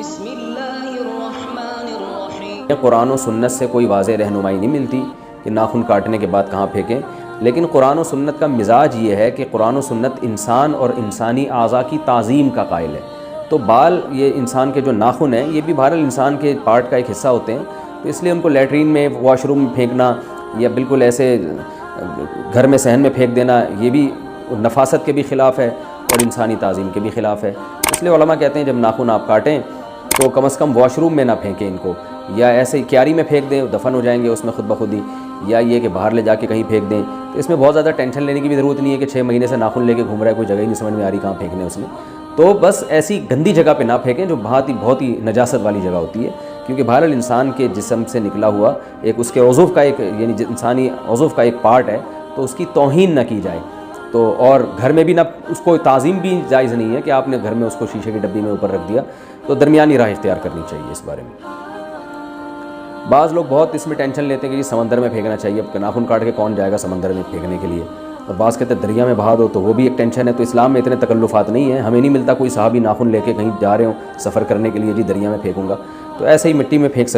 بسم اللہ الرحمن الرحیم۔ قرآن و سنت سے کوئی واضح رہنمائی نہیں ملتی کہ ناخن کاٹنے کے بعد کہاں پھینکیں، لیکن قرآن و سنت کا مزاج یہ ہے کہ قرآن و سنت انسان اور انسانی اعضاء کی تعظیم کا قائل ہے۔ تو بال، یہ انسان کے جو ناخن ہیں، یہ بھی بہرحال انسان کے پارٹ کا ایک حصہ ہوتے ہیں، تو اس لیے ان کو لیٹرین میں، واش روم میں پھینکنا یا بالکل ایسے گھر میں صحن میں پھینک دینا، یہ بھی نفاست کے بھی خلاف ہے اور انسانی تعظیم کے بھی خلاف ہے۔ اس لیے علماء کہتے ہیں جب ناخن آپ کاٹیں تو کم از کم واش روم میں نہ پھینکیں ان کو، یا ایسے کیاری میں پھینک دیں، دفن ہو جائیں گے اس میں خود بخود ہی، یا یہ کہ باہر لے جا کے کہیں پھینک دیں۔ تو اس میں بہت زیادہ ٹینشن لینے کی بھی ضرورت نہیں ہے کہ 6 مہینے سے ناخن لے کے گھوم رہا ہے، کوئی جگہ ہی نہیں سمجھ میں آ رہی کہاں پھینکنے اس میں۔ تو بس ایسی گندی جگہ پہ نہ پھینکیں جو بہت ہی نجاست والی جگہ ہوتی ہے، کیونکہ بہرحال انسان کے جسم سے نکلا ہوا ایک اس کے عضو کا ایک، یعنی انسانی عضو کا ایک پارٹ ہے، تو اس کی توہین نہ کی جائے۔ تو اور گھر میں بھی نہ، اس کو تعظیم بھی جائز نہیں ہے کہ آپ نے گھر میں اس کو شیشے کی ڈبی میں اوپر رکھ دیا، تو درمیانی راہ اختیار کرنی چاہیے اس بارے میں۔ بعض لوگ بہت اس میں ٹینشن لیتے ہیں کہ سمندر میں پھینکنا چاہیے، اب ناخن کاٹ کے کون جائے گا سمندر میں پھینکنے کے لیے، اور بعض کہتے ہیں دریا میں بہا دو، تو وہ بھی ایک ٹینشن ہے۔ تو اسلام میں اتنے تکلفات نہیں ہیں، ہمیں نہیں ملتا کوئی صحابی ناخن لے کے کہیں جا رہے ہوں سفر کرنے کے لیے، جی دریا میں پھینکوں گا، تو ایسے ہی مٹی میں پھینک سکتے